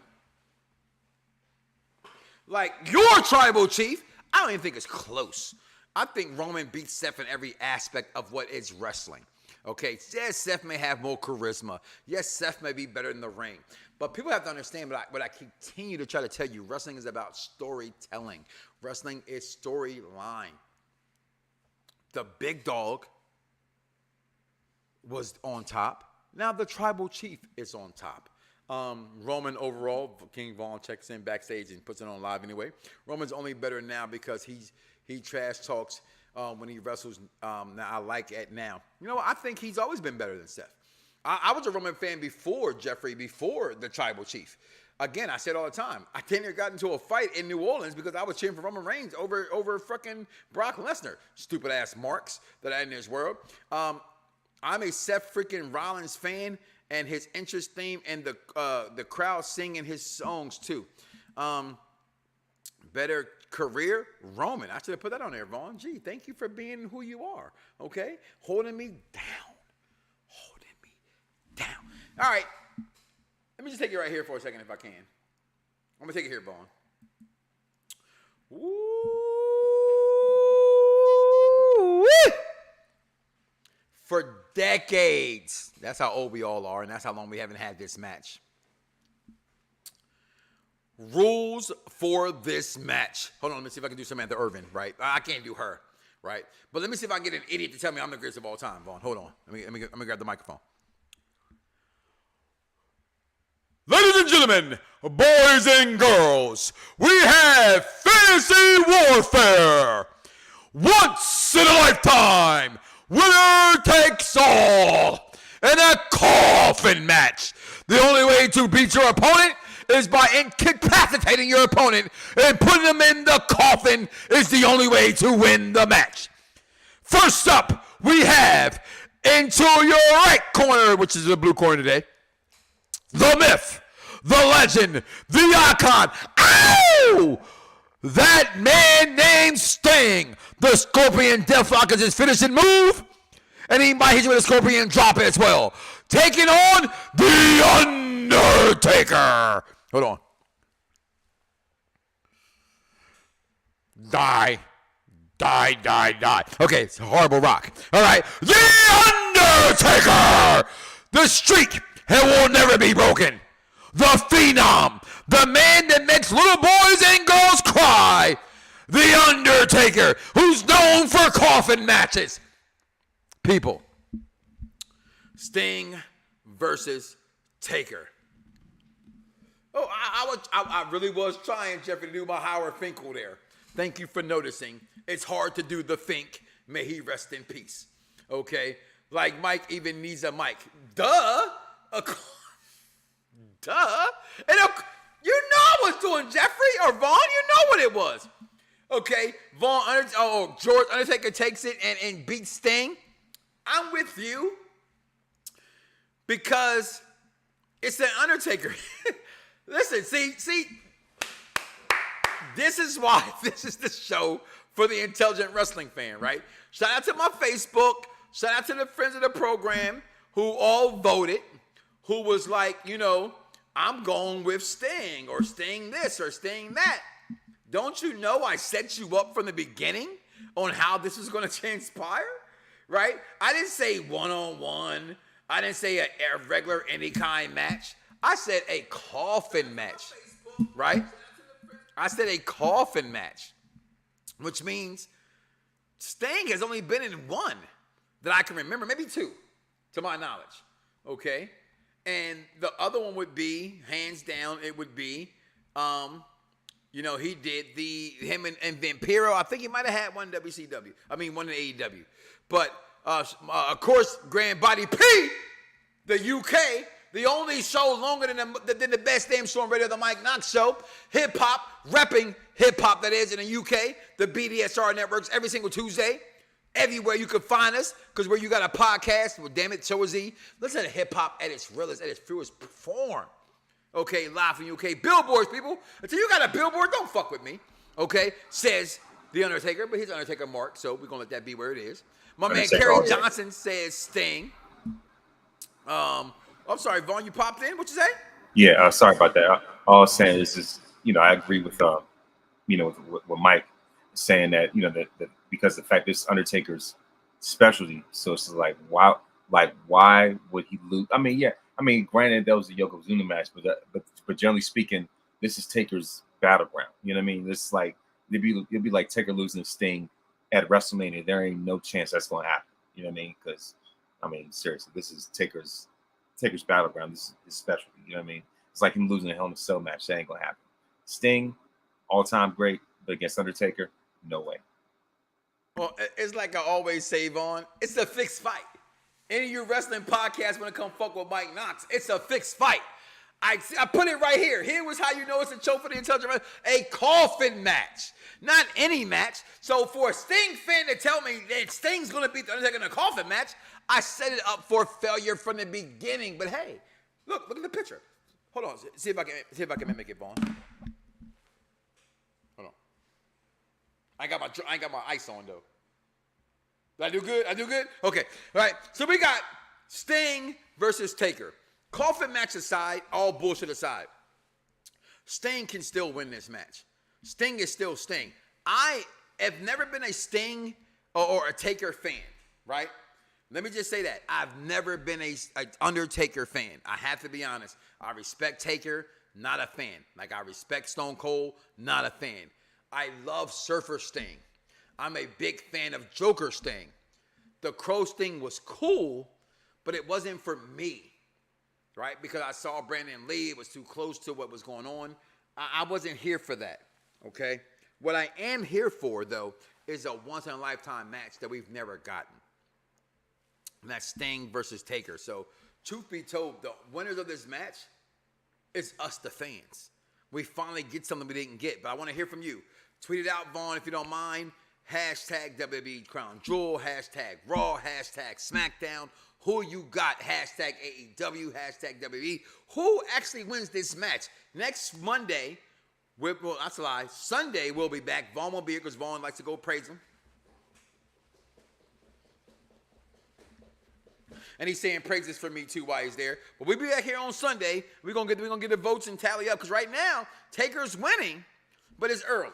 Like your tribal chief, I don't even think it's close. I think Roman beats Seth in every aspect of what is wrestling. Okay, yes, Seth may have more charisma. Yes, Seth may be better in the ring. But people have to understand what I continue to try to tell you. Wrestling is about storytelling. Wrestling is storyline. The big dog was on top. Now the tribal chief is on top. Roman overall, King Vaughn checks in backstage and puts it on live anyway. Roman's only better now because he trash talks when he wrestles. Now I like it now. You know what? I think he's always been better than Seth. I was a Roman fan before Jeffrey, before the tribal chief. Again, I said all the time, I didn't even got into a fight in New Orleans because I was cheering for Roman Reigns over fucking Brock Lesnar. Stupid ass marks that are in this world. I'm a Seth freaking Rollins fan, and his interest theme and the crowd singing his songs too. Better career, Roman. I should have put that on there, Vaughn. Gee, thank you for being who you are. Okay, holding me down. All right, let me just take you right here for a second if I can. I'm gonna take it here, Vaughn. Woo! For decades, that's how old we all are, and that's how long we haven't had this match. Rules for this match. Hold on, let me see if I can do Samantha Irvin, right? I can't do her, right? But let me see if I can get an idiot to tell me I'm the greatest of all time, Vaughn. Hold on. Let me grab the microphone. Ladies and gentlemen, boys and girls, we have Fantasy Warfare. Once in a lifetime, winner takes all. In a coffin match. The only way to beat your opponent is by incapacitating your opponent and putting them in the coffin is the only way to win the match. First up, we have into your right corner, which is the blue corner today, the myth, the legend, the icon. Ow! That man named Sting. The Scorpion Deathlock is his finishing move. And he might hit you with a Scorpion drop as well. Taking on the Undertaker. Hold on. Die. Okay, it's a horrible rock. All right. The Undertaker. The streak will never be broken. The Phenom. The man that makes little boys and girls cry. The Undertaker, who's known for coffin matches. People. Sting versus Taker. Oh, I really was trying, Jeffrey, to do my Howard Finkel there. Thank you for noticing. It's hard to do the Fink. May he rest in peace. Okay? Like Mike even needs a mic. Duh. Duh. And you know I was doing Jeffrey or Vaughn. You know what it was. Okay? George Undertaker takes it and beats Sting. I'm with you. Because it's the Undertaker. Listen, see, this is why this is the show for the intelligent wrestling fan, right? Shout out to my Facebook. Shout out to the friends of the program who all voted, who was like, you know, I'm going with Sting or Sting this or Sting that. Don't you know I set you up from the beginning on how this is going to transpire, right? I didn't say one-on-one. I didn't say a regular any kind match. I said a coffin match, right? I said a coffin match, which means Sting has only been in one that I can remember, maybe two, to my knowledge, okay? And the other one would be, hands down, it would be You know, he did him and Vampiro. I think he might have had one in WCW. I mean, one in AEW. But, of course, Grand Body P, the UK, the only show longer than the best damn show on radio, the Mike Knoxxx Show. Hip-hop, repping hip-hop, that is, in the UK. The BDSR networks every single Tuesday. Everywhere you can find us, because where you got a podcast, well, damn it, so is he. Listen to hip-hop at its realest, at its truest form. Okay, live from UK. Billboards, people. Until you got a billboard, don't fuck with me. Okay, says The Undertaker, but he's Undertaker mark, so we're going to let that be where it is. My man Kerry Johnson says Sting. I'm sorry, Vaughn, you popped in. What you say? Yeah, sorry about that. All I'm saying is, I agree with, with Mike saying that, that because the fact this Undertaker's specialty, so it's like, why would he lose? I mean, granted, that was the Yokozuna match, but generally speaking, this is Taker's battleground. You know what I mean? This is like it'd be like Taker losing to Sting at WrestleMania. There ain't no chance that's going to happen. You know what I mean? Because seriously, this is Taker's battleground. This is his specialty. You know what I mean? It's like him losing a Hell in a Cell match. That ain't going to happen. Sting, all-time great, but against Undertaker, no way. Well, it's like I always say, Vaughn, it's a fixed fight. Any of your wrestling podcasts want to come fuck with Mike Knoxxx, it's a fixed fight. I put it right here. Here was how you know it's a choke for the intelligent. A coffin match, not any match. So for a Sting fan to tell me that Sting's going to beat the Undertaker in a coffin match, I set it up for failure from the beginning. But hey, look at the picture. Hold on, see if I can mimic it, Vaughn. Hold on. I ain't got my ice on though. Did I do good? Okay. All right. So we got Sting versus Taker. Coffin match aside, all bullshit aside, Sting can still win this match. Sting is still Sting. I have never been a Sting or a Taker fan, right? Let me just say that. I've never been a Undertaker fan. I have to be honest. I respect Taker, not a fan. Like I respect Stone Cold, not a fan. I love Surfer Sting. I'm a big fan of Joker Sting. The Crow Sting was cool, but it wasn't for me, right? Because I saw Brandon Lee. It was too close to what was going on. I wasn't here for that, okay? What I am here for, though, is a once-in-a-lifetime match that we've never gotten. And that's Sting versus Taker. So, truth be told, the winners of this match is us, the fans. We finally get something we didn't get, but I want to hear from you. Tweet it out, Vaughn, if you don't mind. Hashtag WWE Crown Jewel, hashtag Raw, hashtag Smackdown. Who you got? Hashtag AEW, hashtag WWE. Who actually wins this match? Next Monday, well, that's a lie. Sunday, we'll be back. Vaughn won't be here because Vaughn likes to go praise him. And he's saying praises for me too while he's there. But we'll be back here on Sunday. We're gonna get the votes and tally up. Because right now, Taker's winning, but it's early.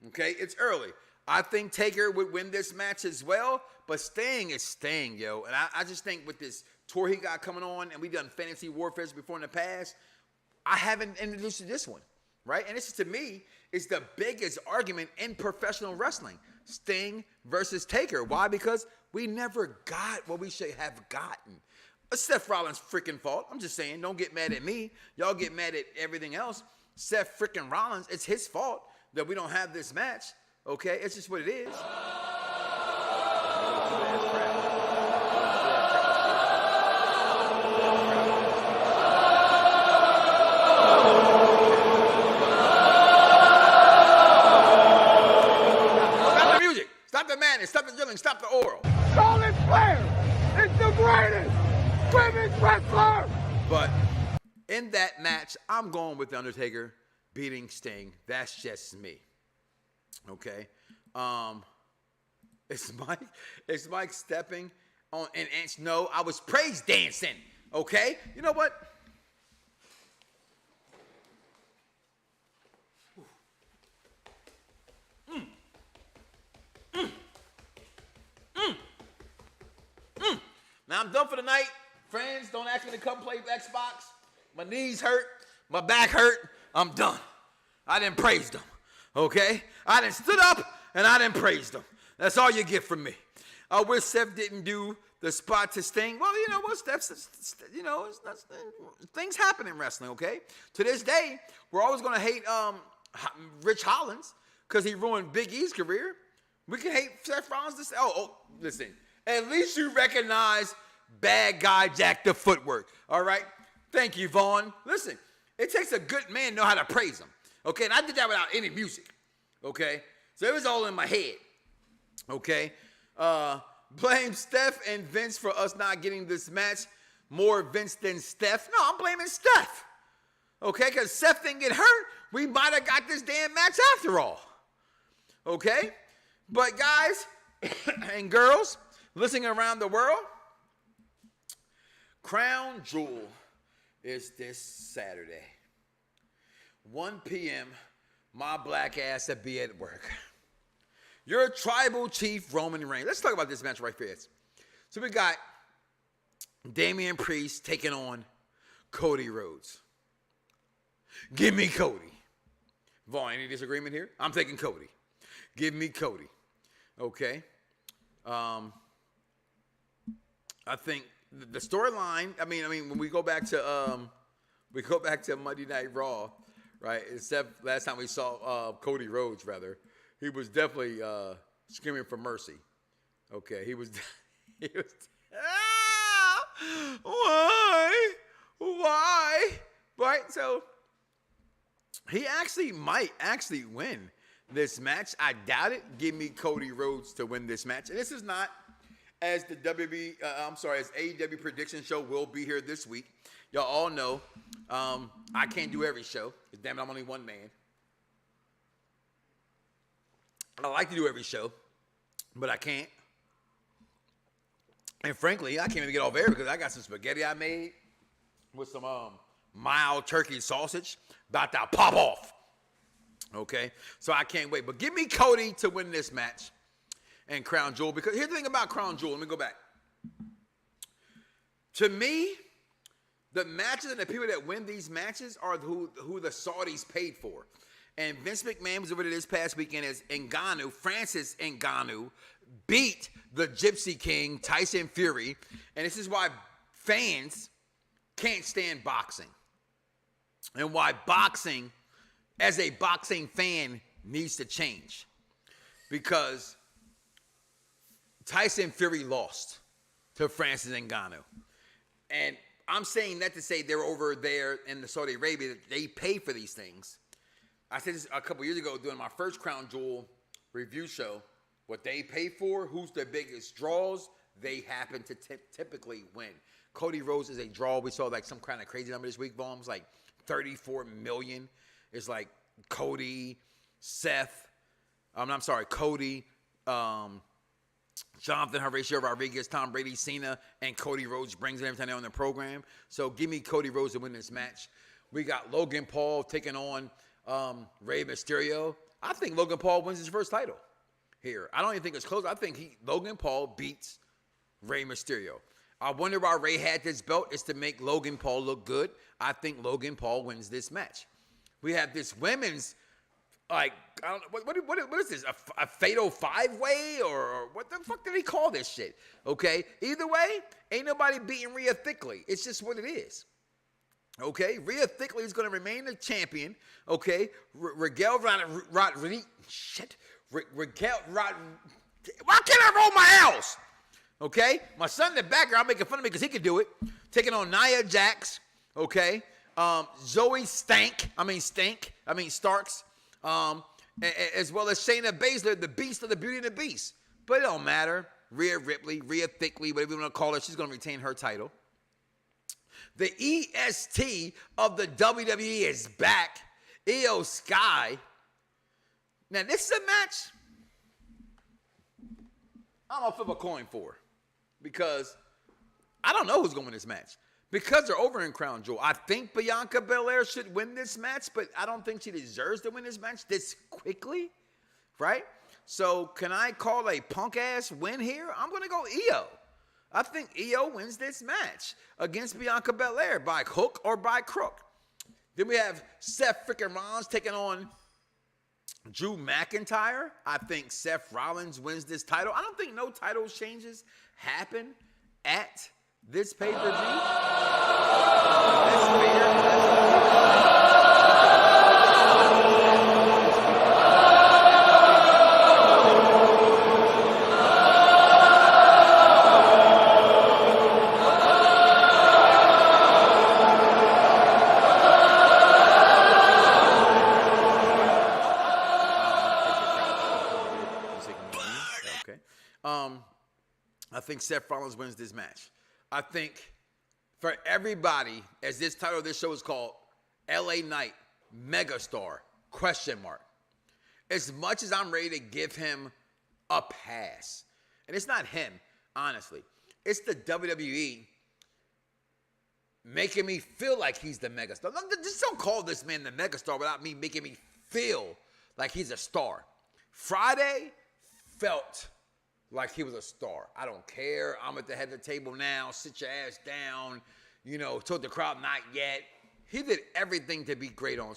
Okay, it's early. I think Taker would win this match as well, but Sting is Sting, yo. And I just think with this tour he got coming on, and we've done Fantasy Warfare before in the past, I haven't introduced this one, right? And this, to me, is the biggest argument in professional wrestling. Sting versus Taker. Why? Because we never got what we should have gotten. It's Seth Rollins' freaking fault. I'm just saying, don't get mad at me. Y'all get mad at everything else. Seth freaking Rollins, it's his fault that we don't have this match. Okay, it's just what it is. Stop the music. Stop the madness. Stop the drilling. Stop the oral. Charlotte Flair is the greatest women's wrestler. But in that match, I'm going with The Undertaker beating Sting. That's just me. Okay. It's Mike stepping on an inch. No, I was praise dancing. Okay. You know what? Now I'm done for the night. Friends, don't ask me to come play Xbox. My knees hurt. My back hurt. I'm done. I didn't praise them. Okay? I done stood up and I done praised them. That's all you get from me. I wish Seth didn't do the spot to Sting. Well, you know what? Things happen in wrestling, okay? To this day, we're always going to hate Rich Hollins because he ruined Big E's career. We can hate Seth Rollins. Listen. At least you recognize Bad Guy Jack the footwork. All right? Thank you, Vaughn. Listen, it takes a good man to know how to praise him. Okay? And I did that without any music. Okay? So it was all in my head. Okay? Blame Steph and Vince for us not getting this match. More Vince than Steph. No, I'm blaming Steph. Okay? Because Steph didn't get hurt. We might have got this damn match after all. Okay? But guys and girls listening around the world, Crown Jewel is this Saturday. 1 p.m., my black ass will be at work. Your tribal chief, Roman Reigns. Let's talk about this match right fast. So we got Damian Priest taking on Cody Rhodes. Give me Cody. Vaughn, any disagreement here? I'm taking Cody. Give me Cody. Okay. I think the storyline, I mean, when we go back to Monday Night Raw, right? Except last time we saw Cody Rhodes, rather, he was definitely screaming for mercy. Okay, he was why? Right? So he might win this match. I doubt it. Give me Cody Rhodes to win this match. And this is not as the as AEW prediction show will be here this week. Y'all all know I can't do every show. Damn it, I'm only one man. I like to do every show, but I can't. And frankly, I can't even get off air because I got some spaghetti I made with some mild turkey sausage about to pop off. Okay, so I can't wait. But give me Cody to win this match and Crown Jewel. Because here's the thing about Crown Jewel. Let me go back. To me, the matches and the people that win these matches are who the Saudis paid for. And Vince McMahon was over there this past weekend as Francis Ngannou, beat the Gypsy King, Tyson Fury. And this is why fans can't stand boxing. And why boxing, as a boxing fan, needs to change. Because Tyson Fury lost to Francis Ngannou. And I'm saying that to say they're over there in the Saudi Arabia, they pay for these things. I said this a couple years ago doing my first Crown Jewel review show. What they pay for, who's the biggest draws, they happen to typically win. Cody Rhodes is a draw. We saw like some kind of crazy number this week. It was like 34 million. It's like Cody, Seth. Cody, Jonathan Horatio Rodriguez, Tom Brady, Cena, and Cody Rhodes brings it every time they're on the program. So give me Cody Rhodes to win this match. We got Logan Paul taking on Rey Mysterio. I think Logan Paul wins his first title here. I don't even think it's close. I think Logan Paul beats Rey Mysterio. I wonder why Rey had this belt. Is to make Logan Paul look good. I think Logan Paul wins this match. We have this women's, I don't know, what is this? A fatal five-way or what the fuck did he call this shit? Okay, either way, ain't nobody beating Rhea Thickly. It's just what it is. Okay, Rhea Thickly is going to remain the champion. Okay, Raquel Rodriguez. Why can't I roll my L's? Okay, my son in the background, I'm making fun of me because he can do it. Taking on Nia Jax. Okay, Zoe Starks. As well as Shayna Baszler, the Beast of the Beauty and the Beast. But it don't matter. Rhea Ripley, Rhea Thickly, whatever you want to call her, she's going to retain her title. The EST of the WWE is back. Io Sky. Now, this is a match I'm going to flip a coin for. Because I don't know who's going to win this match. Because they're over in Crown Jewel. I think Bianca Belair should win this match, but I don't think she deserves to win this match this quickly. Right? So, can I call a punk-ass win here? I'm going to go Io. I think Io wins this match against Bianca Belair by hook or by crook. Then we have Seth freaking Rollins taking on Drew McIntyre. I think Seth Rollins wins this title. I don't think no title changes happen at this pay-per-view. That's fair. think Seth Rollins wins this match. I think for everybody, as this title of this show is called, LA Knight, Megastar, ? As much as I'm ready to give him a pass, and it's not him, honestly. It's the WWE making me feel like he's the megastar. Just don't call this man the megastar without me making me feel like he's a star. Friday felt like he was a star. I don't care. I'm at the head of the table now. Sit your ass down. You know, told the crowd not yet. He did everything to be great on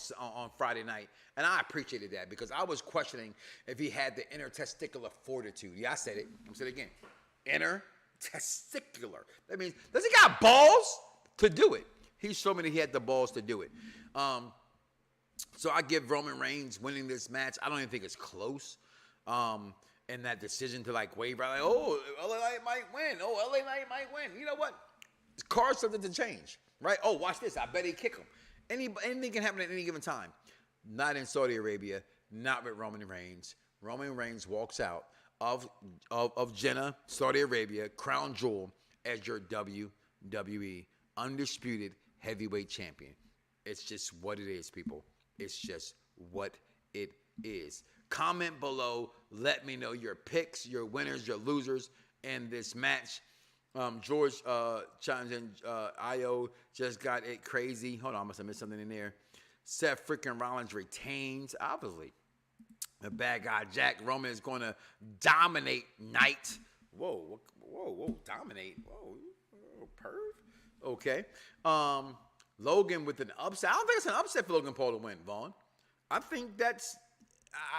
Friday night, and I appreciated that because I was questioning if he had the intertesticular fortitude. Yeah, I said it. I'm saying it again. Intertesticular. That means, does he got balls to do it? He showed me that he had the balls to do it. So I give Roman Reigns winning this match. I don't even think it's close. And that decision to like waver, like, oh, LA Knight might win. Oh, LA Knight might win. You know what? Cards something to change, right? Oh, watch this. I bet he kick him. Anything can happen at any given time. Not in Saudi Arabia. Not with Roman Reigns. Roman Reigns walks out of Jeddah, Saudi Arabia, Crown Jewel, as your WWE undisputed heavyweight champion. It's just what it is, people. It's just what it is. Comment below. Let me know your picks, your winners, your losers in this match. George chimes in. Io just got it crazy. Hold on, I must have missed something in there. Seth freaking Rollins retains. Obviously, the bad guy Jack Roman is going to dominate night. Whoa, dominate. Whoa, perv. Okay. Logan with an upset. I don't think it's an upset for Logan Paul to win, Vaughn. I think that's.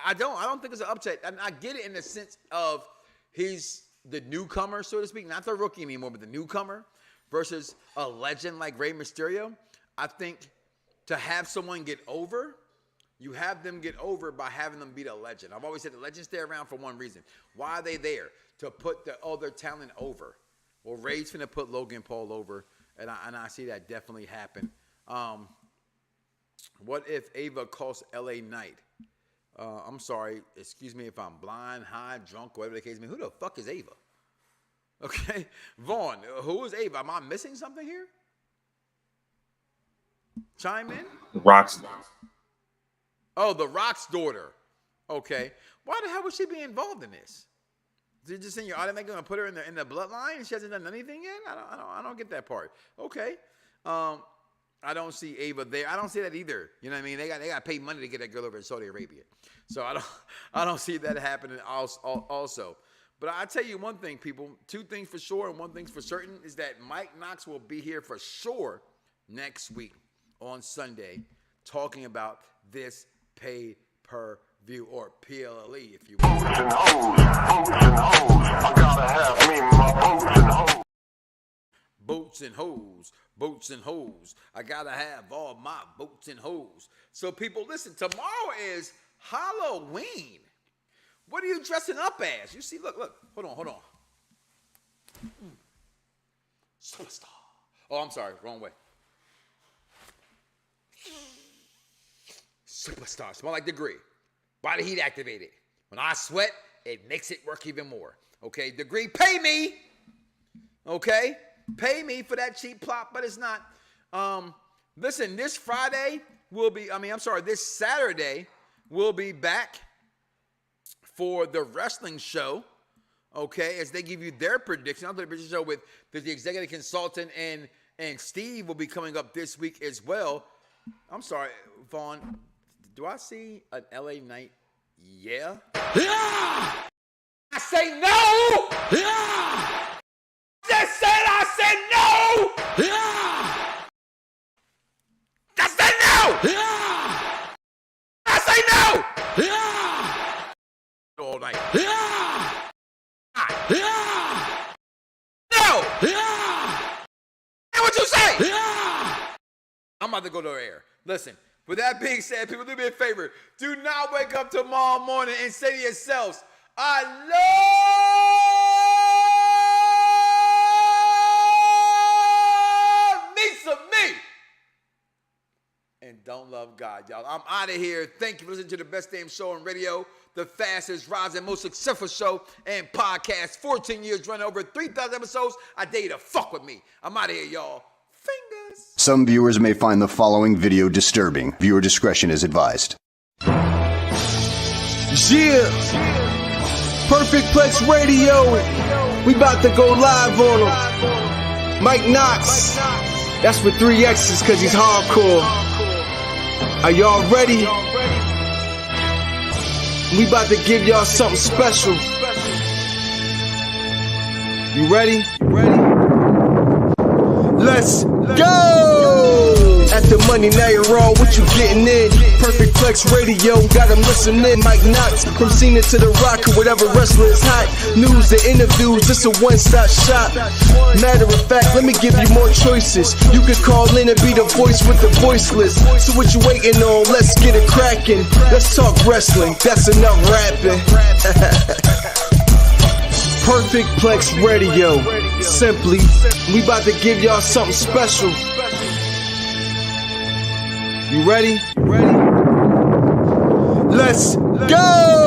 I don't think it's an upset. And I get it in the sense of he's the newcomer, so to speak, not the rookie anymore, but the newcomer versus a legend like Rey Mysterio. I think to have someone get over, you have them get over by having them beat a legend. I've always said the legends stay around for one reason. Why are they there? To put the other talent over. Well, Rey's finna put Logan Paul over, and I see that definitely happen. What if Ava costs LA Knight? I'm sorry, excuse me if I'm blind, high, drunk, whatever the case may be. Who the fuck is Ava? Okay, Vaughn, who is Ava? Am I missing something here? Chime in. Rock's. Oh, the Rock's daughter. Okay, why the hell would she be involved in this? Did you just think you're automatically gonna put her in the bloodline? She hasn't done anything yet. I don't get that part. Okay. I don't see Ava there. I don't see that either. You know what I mean? They got to pay money to get that girl over in Saudi Arabia. So I don't see that happening also. But I tell you one thing, people. Two things for sure and one thing for certain is that Mike Knoxxx will be here for sure next week on Sunday talking about this pay-per-view or PLE, if you will. Boots and hoes. I gotta have me my boots and hoes. Boots and hoes. I gotta have all my boots and hoes. So people, listen, tomorrow is Halloween. What are you dressing up as? You see, look, hold on. Superstar. Oh, I'm sorry, wrong way. Superstar, smell like Degree. Body heat activated. When I sweat, it makes it work even more. Okay, Degree, pay me. Okay? Pay me for that cheap plot, but it's not. Listen, this Saturday, we'll be back for the wrestling show, okay, as they give you their prediction. I'll do the prediction show with the executive consultant, and Steve will be coming up this week as well. I'm sorry, Vaughn, do I see an LA Knight? Yeah. I say no! I said no! I said no! I say no! All night. No! Hey, what you say? I'm about to go to air. Listen, with that being said, people, do me a favor. Do not wake up tomorrow morning and say to yourselves, I love me some me. And don't love God, y'all. I'm out of here. Thank you for listening to the best damn show on radio, the fastest, rising, most successful show and podcast. 14 years running, over 3,000 episodes. I dare you to fuck with me. I'm out of here, y'all. Fingers. Some viewers may find the following video disturbing. Viewer discretion is advised. Yeah. Perfect Plex Radio. We about to go live on him. Mike Knoxxx. That's with 3 X's because he's hardcore. Are y'all ready? We about to give y'all something special. You ready? Let's go! At the money, now you're all what you getting in. Perfect Plex Radio, got them listening. Mike Knoxxx, from Cena to the Rock, or whatever wrestler is hot. News, the interviews, this a one-stop shop. Matter of fact, let me give you more choices. You could call in and be the voice with the voiceless. So what you waiting on? Let's get it cracking. Let's talk wrestling, that's enough rapping. Perfect Plex Radio. Simply, we about to give y'all something special. You ready? Let's go!